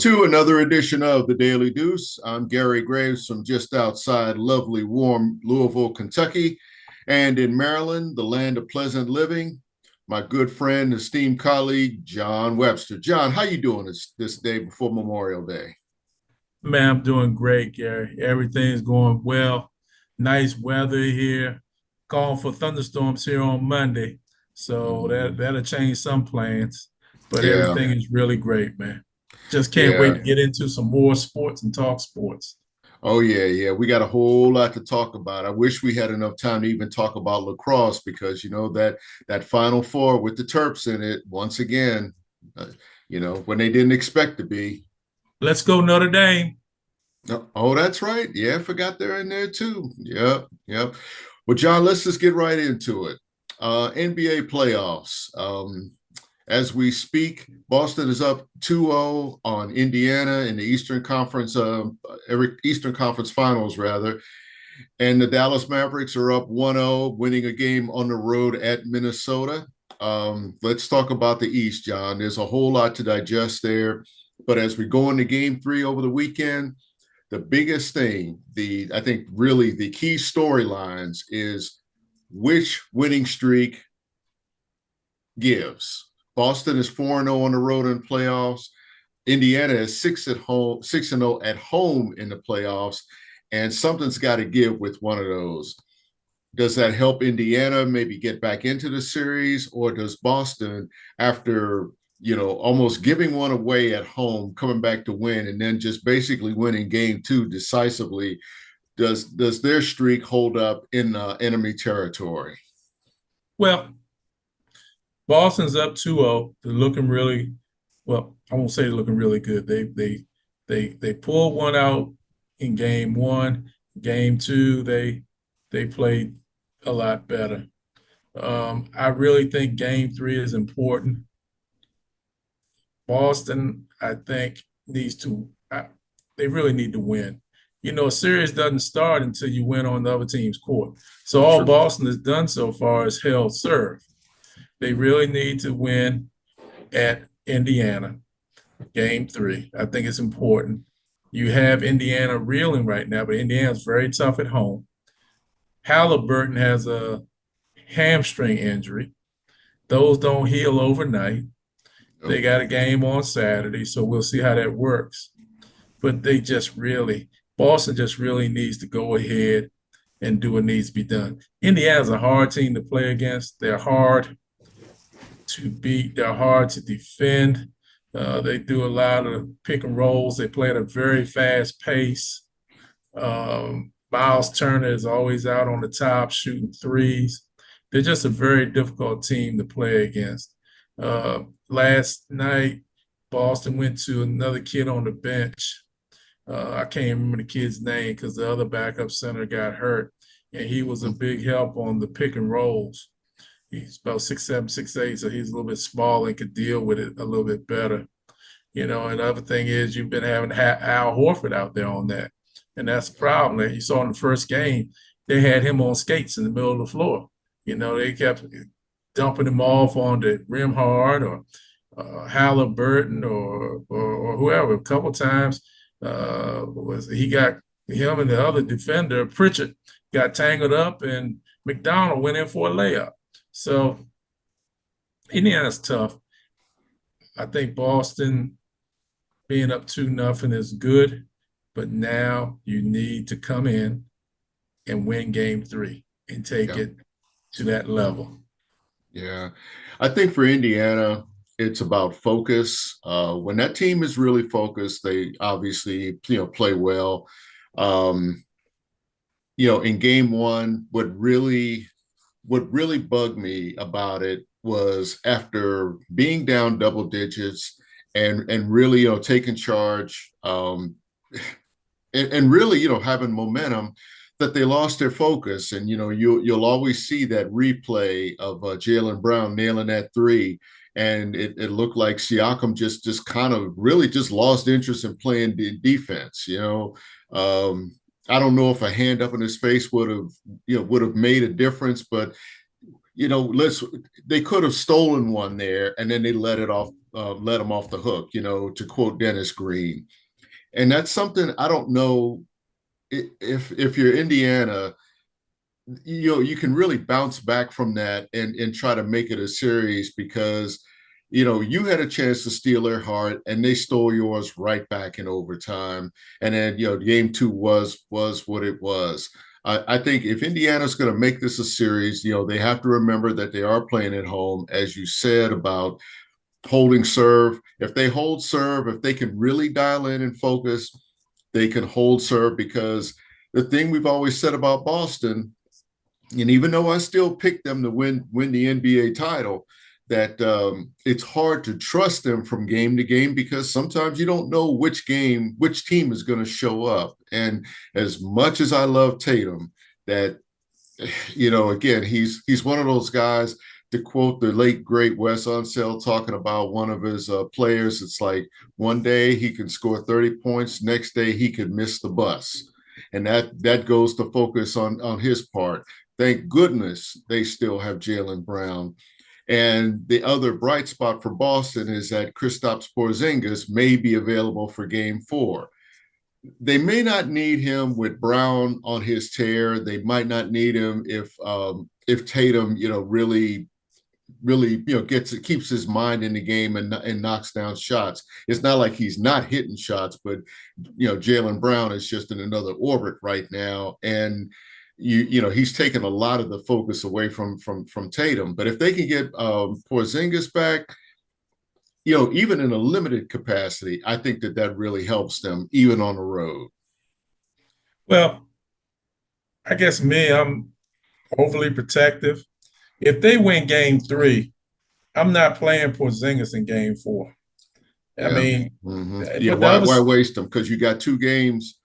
to another edition of the Daily Deuce. I'm Gary Graves from just outside lovely, warm Louisville, Kentucky. And in Maryland, the land of pleasant living, my good friend, esteemed colleague, John Webster. John, how you doing this day before Memorial Day? Man, I'm doing great, Gary. Everything's going well. Nice weather here. Calling for thunderstorms here on Monday. So that'll change some plans. But Yeah, everything is really great, man. Just can't wait yeah. to get into some more sports and talk sports. Oh, yeah. We got a whole lot to talk about. I wish we had enough time to even talk about lacrosse because, that Final Four with the Terps in it, once again, uh, when they didn't expect to be. Let's go Notre Dame. Oh, that's right. Yeah, I forgot they're in there too. Yep. Well, John, let's just get right into it. NBA playoffs. As we speak, Boston is up 2-0 on Indiana in the Eastern Conference Finals, rather. And the Dallas Mavericks are up 1-0, winning a game on the road at Minnesota. Let's talk about the East, John. There's a whole lot to digest there. But as we go into game three over the weekend, the biggest thing, I think really the key storylines is which winning streak gives. Boston is 4-0 on the road in playoffs. Indiana is 6-0 at home in the playoffs, and something's got to give with one of those. Does that help Indiana maybe get back into the series, or does Boston, after almost giving one away at home, coming back to win, and then just basically winning game two decisively, does their streak hold up in enemy territory? Well, Boston's up 2-0. They're looking really well. I won't say they're looking really good. They pulled one out in game one. Game two, they played a lot better. I really think game three is important. Boston, I think, needs to, they really need to win. A series doesn't start until you win on the other team's court. So all True. Boston has done so far is held serve. They really need to win at Indiana, game three. I think it's important. You have Indiana reeling right now, but Indiana's very tough at home. Halliburton has a hamstring injury. Those don't heal overnight. They Nope. got a game on Saturday, so we'll see how that works. But Boston just really needs to go ahead and do what needs to be done. Indiana's a hard team to play against. They're hard to beat, they're hard to defend. They do a lot of pick and rolls. They play at a very fast pace. Miles Turner is always out on the top shooting threes. They're just a very difficult team to play against. Last night, Boston went to another kid on the bench. I can't remember the kid's name because the other backup center got hurt, and he was a big help on the pick and rolls. He's about 6'7", 6'8", so he's a little bit small and could deal with it a little bit better. And the other thing is you've been having Al Horford out there on that. And that's the problem that you saw in the first game. They had him on skates in the middle of the floor. They kept dumping him off on the rim hard or Halliburton or whoever. A couple times he got him and the other defender, Pritchard, got tangled up and McDonald went in for a layup. So Indiana's tough. I think Boston being up 2-0 is good, but now you need to come in and win game three and take Yeah. it to that level. Yeah. I think for Indiana, it's about focus. When that team is really focused, they obviously, play well. Um, in game one, what really bugged me about it was after being down double digits and really, taking charge, and really, having momentum, that they lost their focus. And you'll always see that replay of Jaylen Brown nailing that three, and it looked like Siakam just kind of really just lost interest in playing defense. I don't know if a hand up in his face would have made a difference, but they could have stolen one there and then they let it off let them off the hook, to quote Dennis Green. And that's something I don't know if you're Indiana, you can really bounce back from that and try to make it a series because you had a chance to steal their heart and they stole yours right back in overtime. And then game two was what it was. I think if Indiana's going to make this a series, they have to remember that they are playing at home, as you said about holding serve. If they hold serve, if they can really dial in and focus, they can hold serve, because the thing we've always said about Boston, and even though I still pick them to win the NBA title, that it's hard to trust them from game to game, because sometimes you don't know which team is going to show up. And as much as I love Tatum, that again, he's one of those guys. To quote the late great Wes Unseld talking about one of his players, it's like one day he can score 30 points, next day he could miss the bus, and that goes to focus on his part. Thank goodness they still have Jaylen Brown. And the other bright spot for Boston is that Kristaps Porzingis may be available for Game 4. They may not need him with Brown on his tear. They might not need him if Tatum, really keeps his mind in the game and knocks down shots. It's not like he's not hitting shots, but Jaylen Brown is just in another orbit right now, and he's taken a lot of the focus away from Tatum. But if they can get Porzingis back, even in a limited capacity, I think that really helps them even on the road. Well, I guess I'm overly protective. If they win game three, I'm not playing Porzingis in game four. I Yeah. mean, Yeah. but the Why other, waste them? Because you got two games.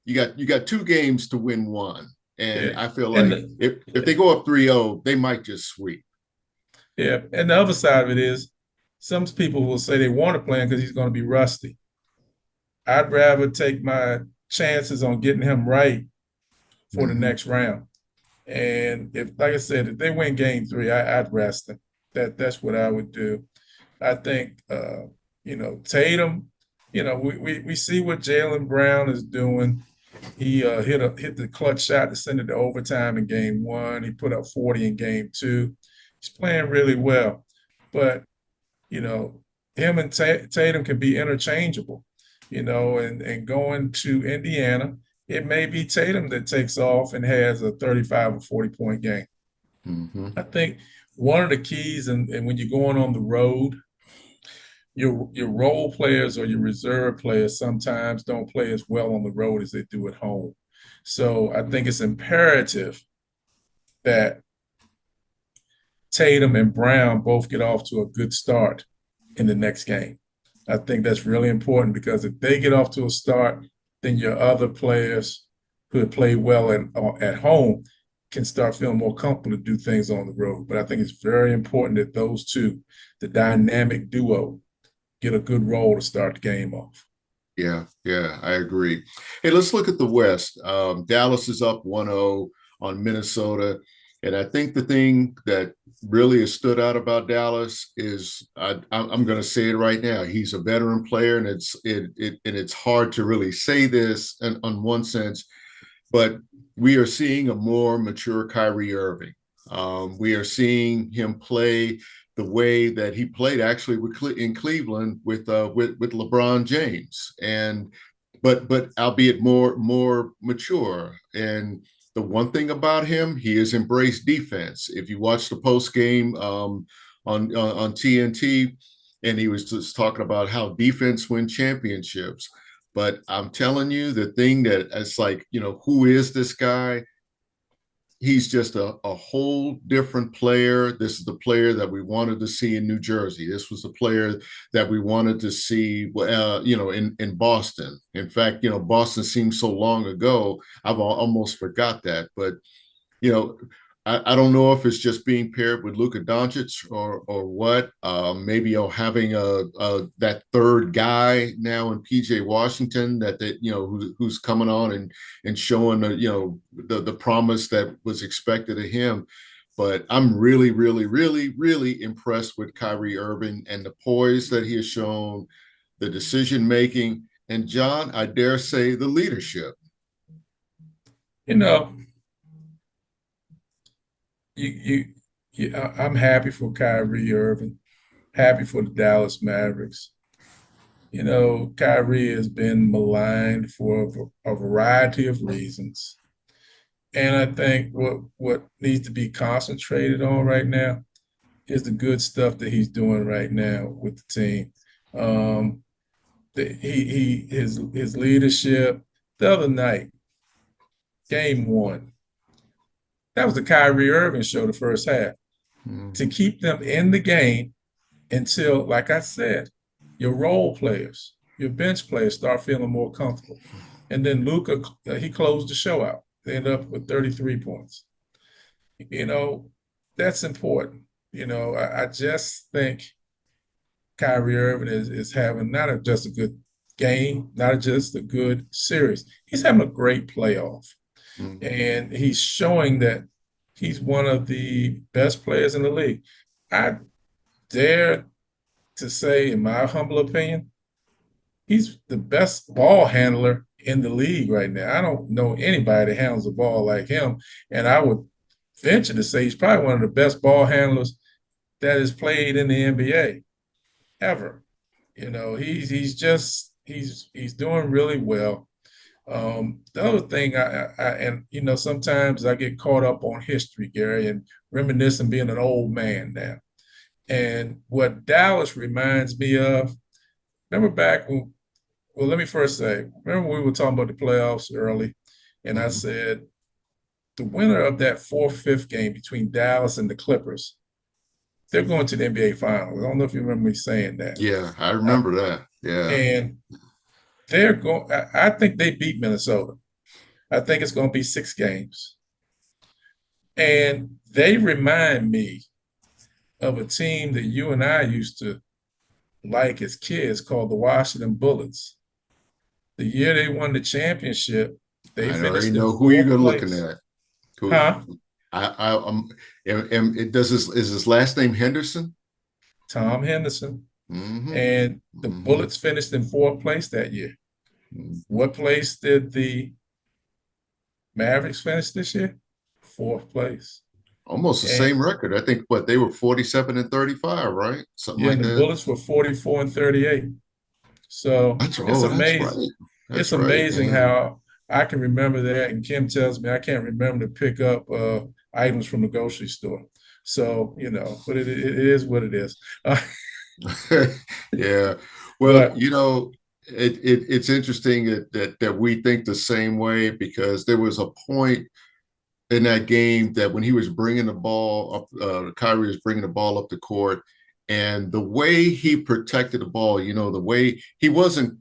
You got two games to win one. And yeah, I feel and like if they go up 3-0, they might just sweep. yeah, and the other side of it is, some people will say they want to play him because he's going to be rusty. I'd rather take my chances on getting him right for the Mm-hmm. next round. And if, like I said, if they win game three, I'd rest them. That's what I would do. I think Tatum, we see what Jaylen Brown is doing. He hit the clutch shot to send it to overtime in game one. He put up 40 in game two. He's playing really well. But, you know, him and Tatum can be interchangeable, and going to Indiana, it may be Tatum that takes off and has a 35 or 40-point game. Mm-hmm. I think one of the keys, and when you're going on the road, your role players or your reserve players sometimes don't play as well on the road as they do at home. So I think it's imperative that Tatum and Brown both get off to a good start in the next game. I think that's really important, because if they get off to a start, then your other players who have played well at home can start feeling more comfortable to do things on the road. But I think it's very important that those two, the dynamic duo, get a good role to start the game off. Yeah, I agree. Hey, let's look at the West. Dallas is up 1-0 on Minnesota. And I think the thing that really has stood out about Dallas is I'm going to say it right now. He's a veteran player, and it's hard to really say this in one sense, but we are seeing a more mature Kyrie Irving. We are seeing him play the way that he played actually in Cleveland with LeBron James, and but albeit more mature. And the one thing about him, he has embraced defense. If you watch the post game on TNT, and he was just talking about how defense win championships. But I'm telling you, the thing that it's like, who is this guy? He's just a whole different player. This is the player that we wanted to see in New Jersey. This was the player that we wanted to see, in Boston. In fact, Boston seems so long ago. I've almost forgot that. But you know, I don't know if it's just being paired with Luka Doncic or what. Maybe having that third guy now in PJ Washington who's coming on and showing the promise that was expected of him. But I'm really, really, really, really impressed with Kyrie Irving and the poise that he has shown, the decision making, and John, I dare say, the leadership. You know, you, I'm happy for Kyrie Irving, happy for the Dallas Mavericks. You know, Kyrie has been maligned for a variety of reasons. And I think what needs to be concentrated on right now is the good stuff that he's doing right now with the team. Um, his leadership the other night, game one, that was the Kyrie Irving show the first half. To Mm-hmm. keep them in the game until, like I said, your role players, your bench players start feeling more comfortable. And then Luka, he closed the show out. They ended up with 33 points. You know, that's important. I just think Kyrie Irving is having just a good game, not just a good series. He's having a great playoff. And he's showing that he's one of the best players in the league. I dare to say, in my humble opinion, he's the best ball handler in the league right now. I don't know anybody that handles the ball like him. And I would venture to say he's probably one of the best ball handlers that has played in the NBA ever. He's doing really well. The other thing, sometimes I get caught up on history, Gary, and reminiscing being an old man now. And what Dallas reminds me of, remember back when, well, let me first say, remember we were talking about the playoffs early, and I Mm-hmm. said the winner of that 4-5 game between Dallas and the Clippers, they're going to the NBA Finals. I don't know if you remember me saying that. Yeah, I Uh, remember that. Yeah. and they're going, I think they beat Minnesota. I think it's going to be 6 games. And they remind me of a team that you and I used to like as kids called the Washington Bullets. The year they won the championship, they I already finished in know who you're fourth gonna looking place. at. Who Huh? it does this is his last name Henderson? Tom Henderson. Mm-hmm. And the Mm-hmm. Bullets finished in fourth place that year. Mm-hmm. What place did the Mavericks finish this year? Fourth place. Almost the And same record. I think what they were 47 and 35, right? Something yeah, like and the that. Bullets were 44 and 38. So That's it's oh, that's amazing. right. It's That's right. amazing Yeah. how I can remember that. And Kim tells me I can't remember to pick up items from the grocery store. So, but it is what it is. Yeah. Well, But it's interesting that we think the same way because there was a point in that game that when he was bringing the ball up, Kyrie was bringing the ball up the court, and the way he protected the ball, the way he wasn't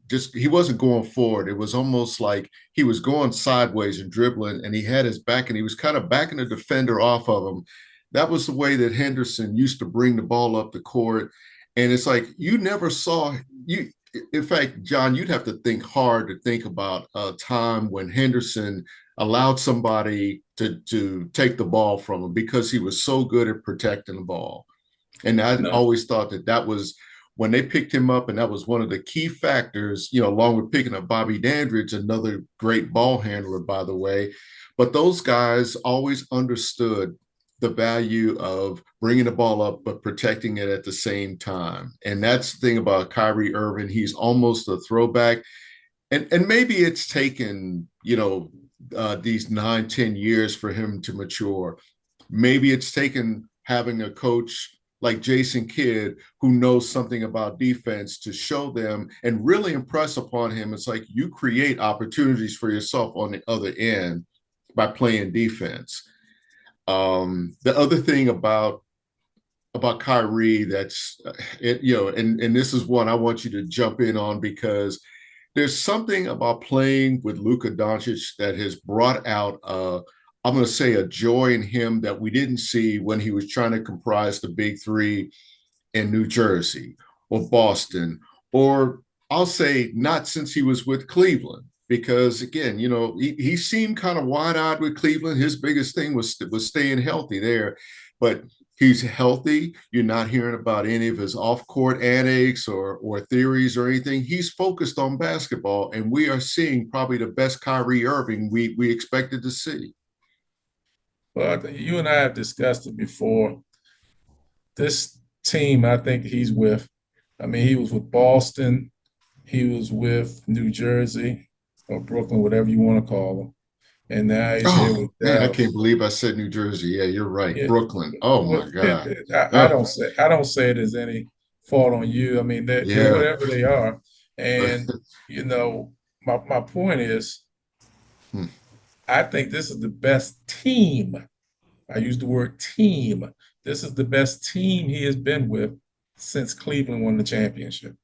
going forward. It was almost like he was going sideways and dribbling, and he had his back, and he was kind of backing the defender off of him. That was the way that Henderson used to bring the ball up the court, and it's like you never saw you. In fact, John, you'd have to think hard to think about a time when Henderson allowed somebody to take the ball from him because he was so good at protecting the ball. And I no, always thought that was when they picked him up, and that was one of the key factors, along with picking up Bobby Dandridge, another great ball handler, by the way. But those guys always understood the value of bringing the ball up but protecting it at the same time. And that's the thing about Kyrie Irving. He's almost a throwback, and maybe it's taken these 9-10 years for him to mature. Maybe it's taken having a coach like Jason Kidd who knows something about defense to show them and really impress upon him. It's like you create opportunities for yourself on the other end by playing defense. The other thing about Kyrie that's and this is one I want you to jump in on because there's something about playing with Luka Doncic that has brought out I'm going to say a joy in him that we didn't see when he was trying to comprise the big three in New Jersey or Boston, or I'll say not since he was with Cleveland. Because again, he seemed kind of wide-eyed with Cleveland. His biggest thing was staying healthy there. but he's healthy. You're not hearing about any of his off-court antics or theories or anything. He's focused on basketball, and we are seeing probably the best Kyrie Irving we expected to see. But you and I have discussed it before. This team, I think he's with. I mean, he was with Boston, he was with New Jersey or Brooklyn, whatever you want to call them, and now he's here Oh with man, I can't Dallas. believe I said New Jersey. Yeah, you're right. Yeah, Brooklyn. Oh my God. I Oh don't say it as any fault on you. I mean, they're yeah. whatever they are, and you know, my point is, Hmm. I think this is the best team. I use the word team. This is the best team he has been with since Cleveland won the championship.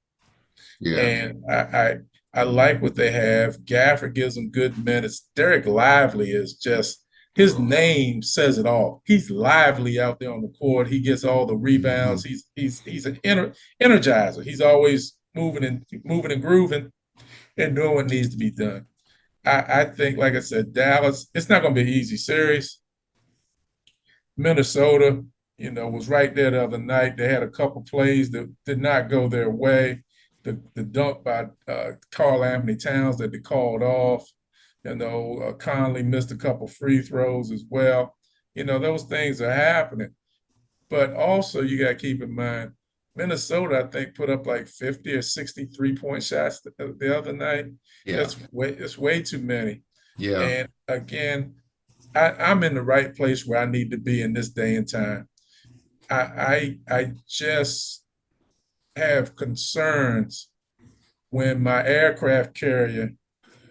Yeah. And I like what they have. Gafford gives them good minutes. Derek Lively is just his name says it all. He's lively out there on the court. He gets all the rebounds. Mhm. He's an energizer. He's always moving and grooving and doing what needs to be done. I think, like I said, Dallas. It's not going to be an easy series. Minnesota, was right there the other night. They had a couple plays that did not go their way. The dunk by Carl Anthony Towns that they called off. Conley missed a couple free throws as well. Those things are happening. But also, you got to keep in mind, Minnesota, I think, put up like 50 or 63-point shots the other night. Yeah. It's way too many. Yeah. And again, I'm in the right place where I need to be in this day and time. I just have concerns when my aircraft carrier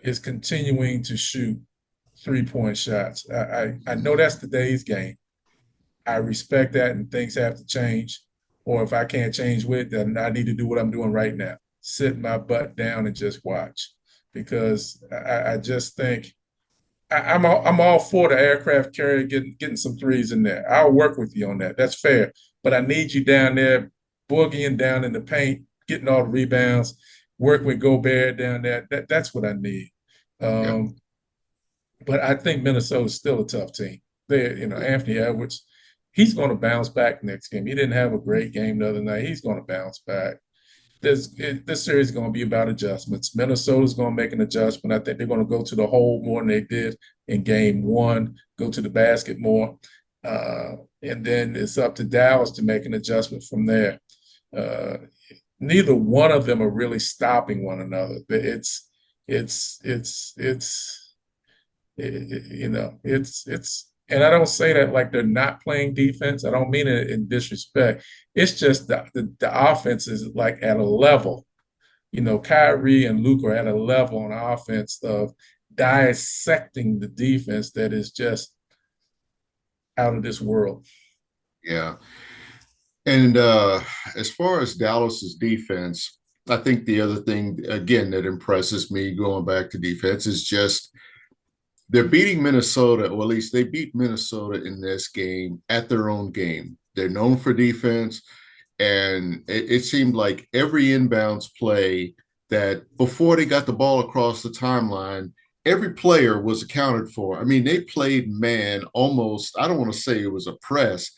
is continuing to shoot 3-point shots. I know that's today's game. I respect that, and things have to change. Or if I can't change with, then I need to do what I'm doing right now: sit my butt down and just watch, because I just think I'm all for the aircraft carrier getting some threes in there. I'll work with you on that. That's fair. But I need you down there, boogieing down in the paint, getting all the rebounds, work with Gobert down there. That's what I need. Yeah. Um, but I think Minnesota's still a tough team. Anthony Edwards, he's going to bounce back next game. He didn't have a great game the other night. He's going to bounce back. This series is going to be about adjustments. Minnesota's going to make an adjustment. I think they're going to go to the hole more than they did in game one, go to the basket more. And then it's up to Dallas to make an adjustment from there. Uh, Neither one of them are really stopping one another. And I don't say that like they're not playing defense. I don't mean it in disrespect. It's just the offense is like at a level. Kyrie and Luke are at a level on offense of dissecting the defense that is just out of this world. Yeah. And as far as Dallas's defense, I think the other thing again that impresses me going back to defense is just they're beating Minnesota, or at least they beat Minnesota in this game at their own game. They're known for defense, and it seemed like every inbounds play that before they got the ball across the timeline, every player was accounted for. I mean, they played man almost, I don't want to say it was a press,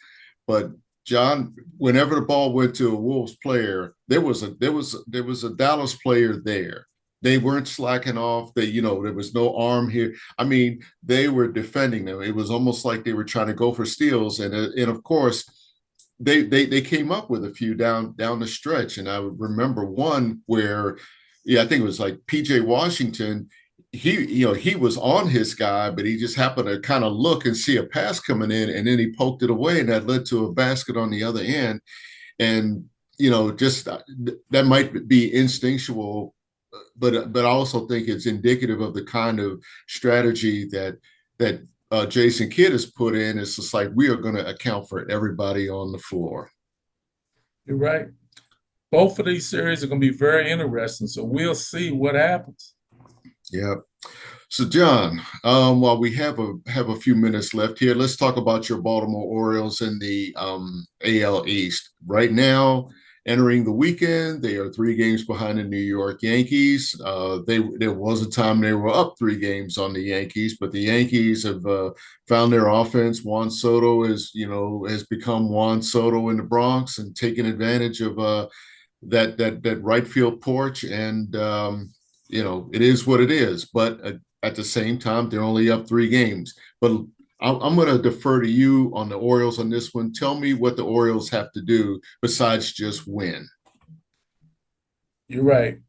but John, whenever the ball went to a Wolves player, there was a Dallas player there. They weren't slacking off. There was no arm here. I mean, they were defending them. It was almost like they were trying to go for steals, and of course, they came up with a few down the stretch. And I remember one where, yeah, I think it was like PJ Washington. He was on his guy, but he just happened to kind of look and see a pass coming in, and then he poked it away, and that led to a basket on the other end. And just that might be instinctual, but I also think it's indicative of the kind of strategy that Jason Kidd has put in. It's just like we are going to account for everybody on the floor. You're right. Both of these series are going to be very interesting, so we'll see what happens. Yeah. So, John, while we have a few minutes left here, let's talk about your Baltimore Orioles in the AL East. Right now, entering the weekend. They are 3 games behind the New York Yankees. There was a time they were up 3 games on the Yankees, but the Yankees have found their offense. Juan Soto has become Juan Soto in the Bronx and taken advantage of that right field porch. And it is what it is. But at the same time, they're only up 3 games. But I'm going to defer to you on the Orioles on this one. Tell me what the Orioles have to do besides just win. You're right.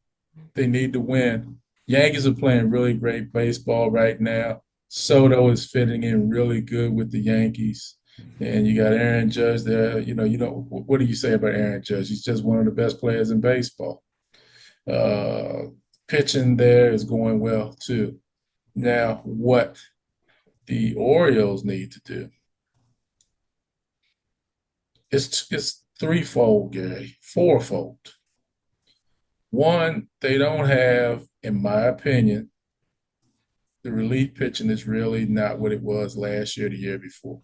They need to win. Yankees are playing really great baseball right now. Soto is fitting in really good with the Yankees. And you got Aaron Judge there. What do you say about Aaron Judge? He's just one of the best players in baseball. Uh, Pitching there is going well too. Now, what the Orioles need to do is threefold, Gary, fourfold. One, they don't have, in my opinion, the relief pitching is really not what it was last year, the year before.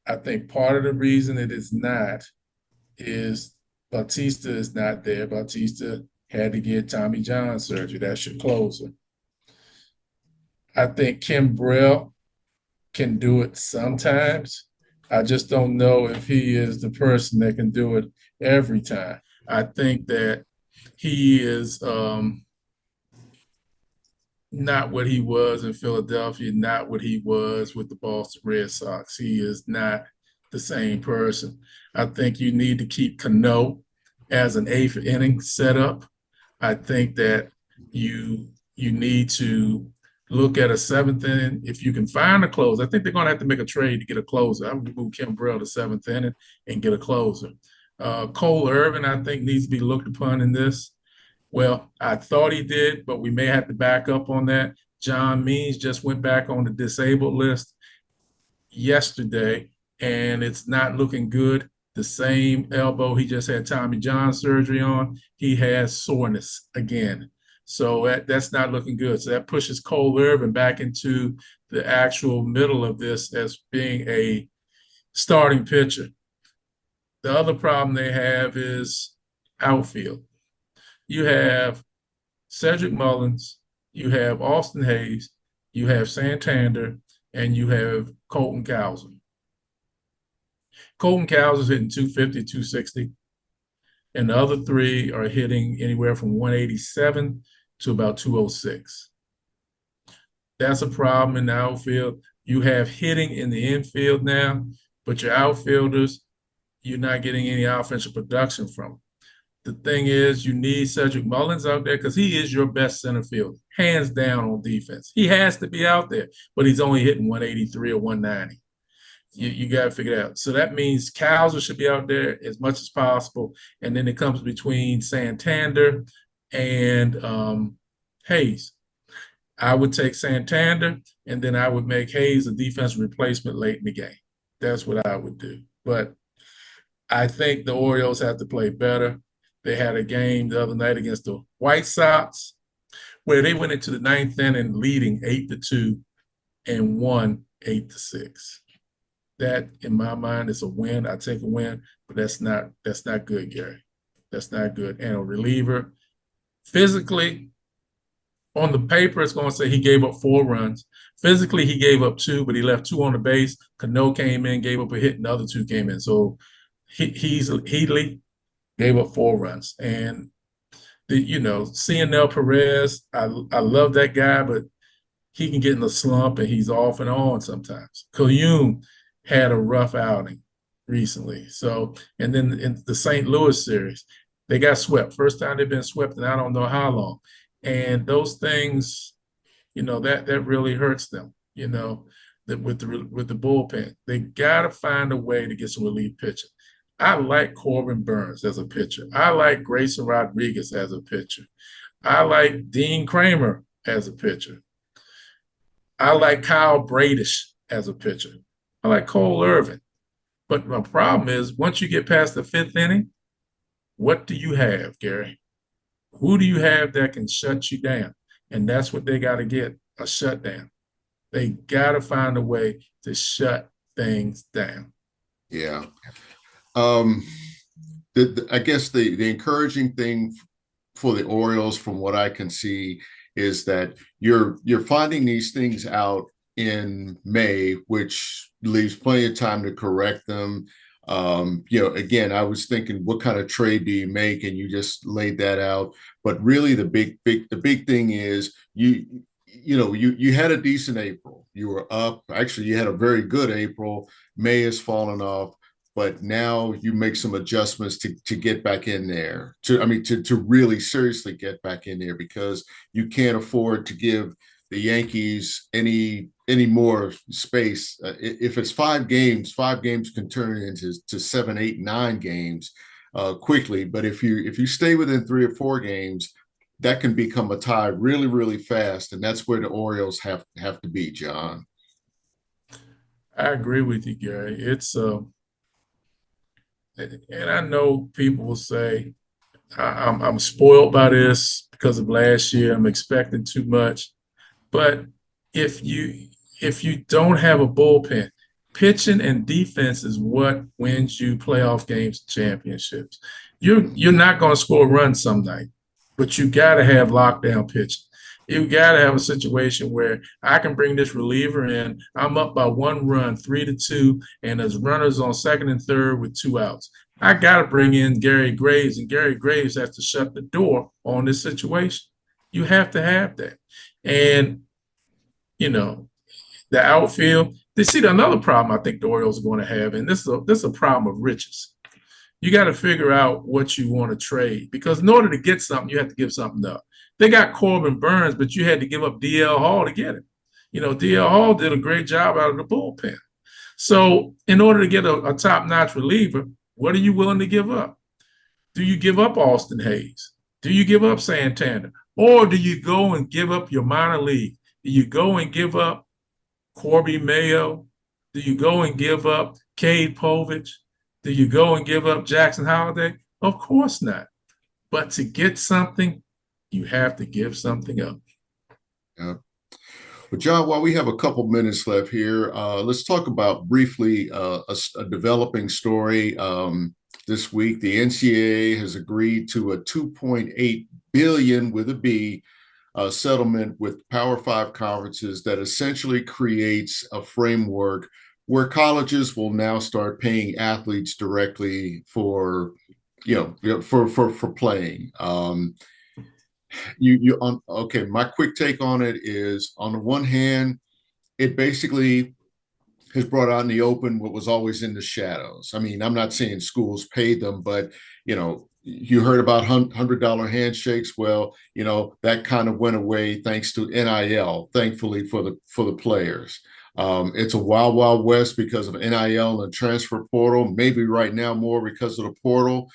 I think part of the reason it is not is Bautista is not there. Bautista had to get Tommy John surgery. That's your closer. I think Kimbrell can do it sometimes. I just don't know if he is the person that can do it every time. I think that he is not what he was in Philadelphia, not what he was with the Boston Red Sox. He is not the same person. I think you need to keep Cano as an eighth inning setup. I think that you need to look at a seventh inning. If you can find a closer, I think they're going to have to make a trade to get a closer. I would move Kimbrell to seventh inning and get a closer. Cole Irvin, I think, needs to be looked upon in this. Well, I thought he did, but we may have to back up on that. John Means just went back on the disabled list yesterday, and it's not looking good. The same elbow he just had Tommy John surgery on, he has soreness again. So that's not looking good. So that pushes Cole Irvin back into the actual middle of this as being a starting pitcher. The other problem they have is outfield. You have Cedric Mullins, you have Austin Hayes, you have Santander, and you have Colton Cowser. Colton Cowser is hitting 250, 260, and the other three are hitting anywhere from 187 to about 206. That's a problem in the outfield. You have hitting in the infield now, but your outfielders, you're not getting any offensive production from them. The thing is, you need Cedric Mullins out there because he is your best center fielder, hands down on defense. He has to be out there, but he's only hitting 183 or 190. You got to figure it out. So that means Cowser should be out there as much as possible. And then it comes between Santander and Hayes. I would take Santander, and then I would make Hayes a defensive replacement late in the game. That's what I would do. But I think the Orioles have to play better. They had a game the other night against the White Sox where they went into the ninth inning leading 8-2 and won 8-6. That, in my mind, is a win. I take a win, but that's not good, Gary. That's not good. And a reliever, physically, on the paper, it's going to say he gave up 4 runs. Physically, he gave up 2, but he left 2 on the base. Cano came in, gave up a hit, and the other 2 came in. So Heatley gave up 4 runs. And, Cianel Perez, I love that guy, but he can get in a slump, and he's off and on sometimes. Kuyum had a rough outing recently. So, and then in the St. Louis series, they got swept. First time they've been swept in I don't know how long. And those things, that really hurts them, with the bullpen. They got to find a way to get some relief pitching. I like Corbin Burns as a pitcher. I like Grayson Rodriguez as a pitcher. I like Dean Kramer as a pitcher. I like Kyle Bradish as a pitcher. I like Cole Irvin. But my problem is once you get past the 5th inning, what do you have, Gary? Who do you have that can shut you down? And that's what they got to get, a shutdown. They got to find a way to shut things down. Yeah. I guess the encouraging thing for the Orioles, from what I can see, is that you're finding these things out in May, which leaves plenty of time to correct them. Again, I was thinking, what kind of trade do you make? And you just laid that out. But really, the big thing is you had a decent April. You were up. Actually, you had a very good April. May has fallen off, but now you make some adjustments to get back in there. To really seriously get back in there, because you can't afford to give the Yankees any more space. If it's 5 games can turn into 7, 8, 9 games quickly. But if you stay within 3 or 4 games, that can become a tie really, really fast, and that's where the Orioles have to be, John. I agree with you, Gary. And I know people will say I'm spoiled by this because of last year. I'm expecting too much. But if you if you don't have a bullpen, pitching and defense is what wins you playoff games, championships. You're not going to score runs some night, but you got to have lockdown pitching. You got to have a situation where I can bring this reliever in. I'm up by 1 run, 3-2, and there's runners on second and third with 2 outs. I got to bring in Gary Graves, and Gary Graves has to shut the door on this situation. You have to have that. And, you know, the outfield, they see another problem I think the Orioles are going to have, and this is a problem of riches. You got to figure out what you want to trade, because in order to get something, you have to give something up. They got Corbin Burns, but you had to give up DL Hall to get him. DL Hall did a great job out of the bullpen. So in order to get a top-notch reliever, what are you willing to give up? Do you give up Austin Hayes? Do you give up Santana? Or do you go and give up your minor league? Do you go and give up Corby Mayo? Do you go and give up Cade Povich? Do you go and give up Jackson Holiday? Of course not. But to get something, you have to give something up. Yeah. But John, while we have a couple minutes left here, let's talk about briefly a developing story. This week, the NCAA has agreed to a 2.8 billion with a B settlement with Power Five conferences that essentially creates a framework where colleges will now start paying athletes directly for for playing. Okay, my quick take on it is, on the one hand, it basically has brought out in the open what was always in the shadows. I mean, I'm not saying schools paid them, but you heard about $100 handshakes. Well, that kind of went away thanks to NIL, thankfully for the players. It's a wild, wild west because of NIL and transfer portal. Maybe right now more because of the portal,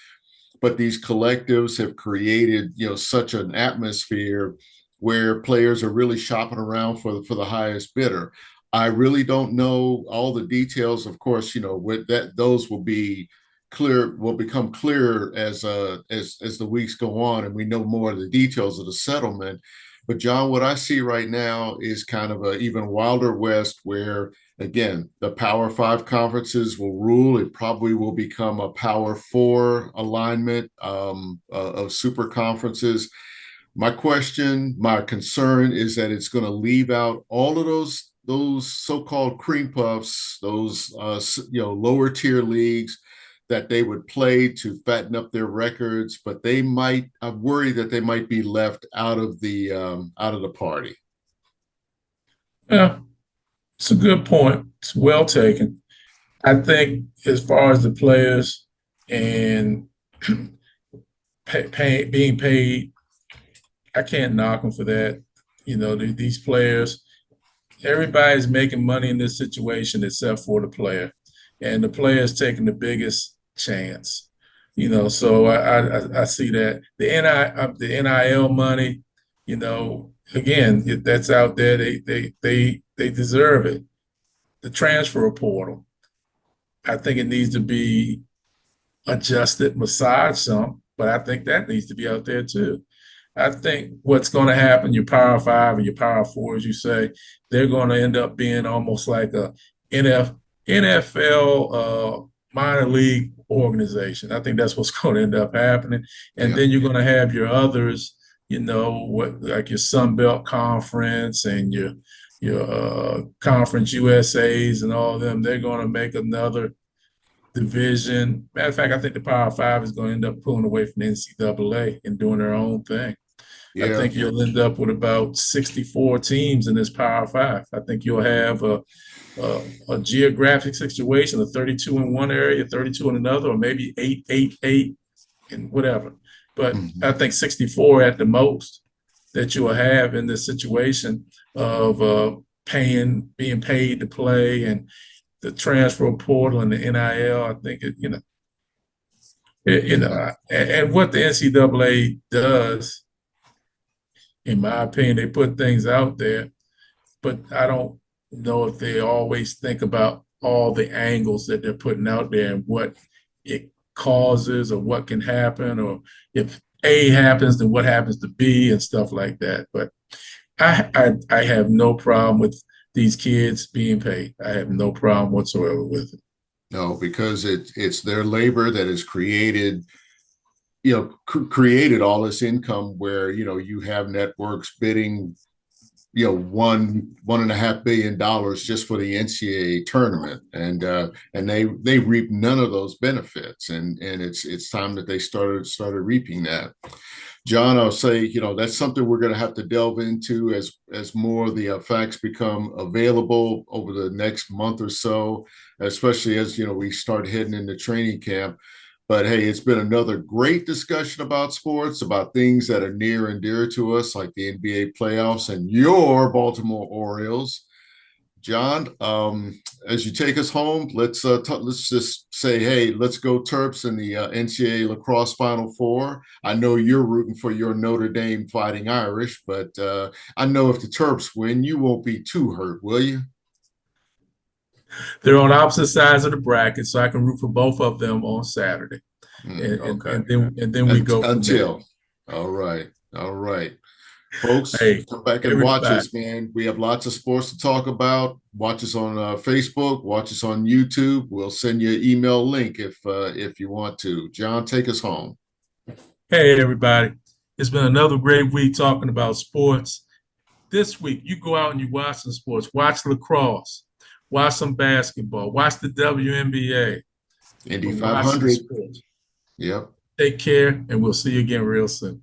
but these collectives have created such an atmosphere where players are really shopping around for the highest bidder. I really don't know all the details. Of course, with that, those will become clearer as the weeks go on, and we know more of the details of the settlement. But John, what I see right now is kind of an even wilder west, where again the Power Five conferences will rule. It probably will become a Power Four alignment of super conferences. My concern is that it's going to leave out all of those so-called cream puffs, those lower tier leagues that they would play to fatten up their records, but I worry that they might be left out of the party. Yeah, it's a good point. It's well taken. I think as far as the players and being paid, I can't knock them for that. These players, everybody's making money in this situation except for the player, and the player is taking the biggest chance. So I see that the NIL money, again, that's out there. They deserve it. The transfer portal, I think it needs to be adjusted, massaged some, but I think that needs to be out there too. I think what's going to happen, your Power Five and your Power Four, as you say, they're going to end up being almost like a NFL minor league organization. I think that's what's going to end up happening. And Yeah. then you're going to have your others, what like your Sun Belt Conference and your Conference USAs and all of them. They're going to make another division. Matter of fact, I think the Power Five is going to end up pulling away from the NCAA and doing their own thing. I Yeah. think you'll end up with about 64 teams in this Power Five. I think you'll have a geographic situation, a 32 in one area, 32 in another, or maybe 8, 8, 8, and whatever. But I Mhm. think 64 at the most that you will have in this situation of being paid to play and the transfer portal and the NIL. I think and what the NCAA does, in my opinion, they put things out there, but I don't know if they always think about all the angles that they're putting out there and what it causes or what can happen, or if A happens, then what happens to B and stuff like that. But I have no problem with these kids being paid. I have no problem whatsoever with it. No, because it's their labor that has created, created all this income where, you have networks bidding, $1.5 billion just for the NCAA tournament, and they reap none of those benefits, and it's time that they started reaping that. John, I'll say, that's something we're going to have to delve into as more of the facts become available over the next month or so, especially as we start heading into training camp. But hey, it's been another great discussion about sports, about things that are near and dear to us, like the NBA playoffs and your Baltimore Orioles. John, as you take us home, let's just say, hey, let's go Terps in the NCAA lacrosse Final Four. I know you're rooting for your Notre Dame Fighting Irish, but I know if the Terps win, you won't be too hurt, will you? They're on opposite sides of the bracket, so I can root for both of them on Saturday, Okay. and then we go from there. Until, all right, all right. Folks, Hey, come back and watch everybody. us, man. We have lots of sports to talk about. Watch us on Facebook. Watch us on YouTube. We'll send you an email link if you want to. John, take us home. Hey, everybody. It's been another great week talking about sports. This week, you go out and you watch some sports. Watch lacrosse. Watch some basketball. Watch the WNBA. Indy But watch some 500. sports. Yep. Take care, and we'll see you again real soon.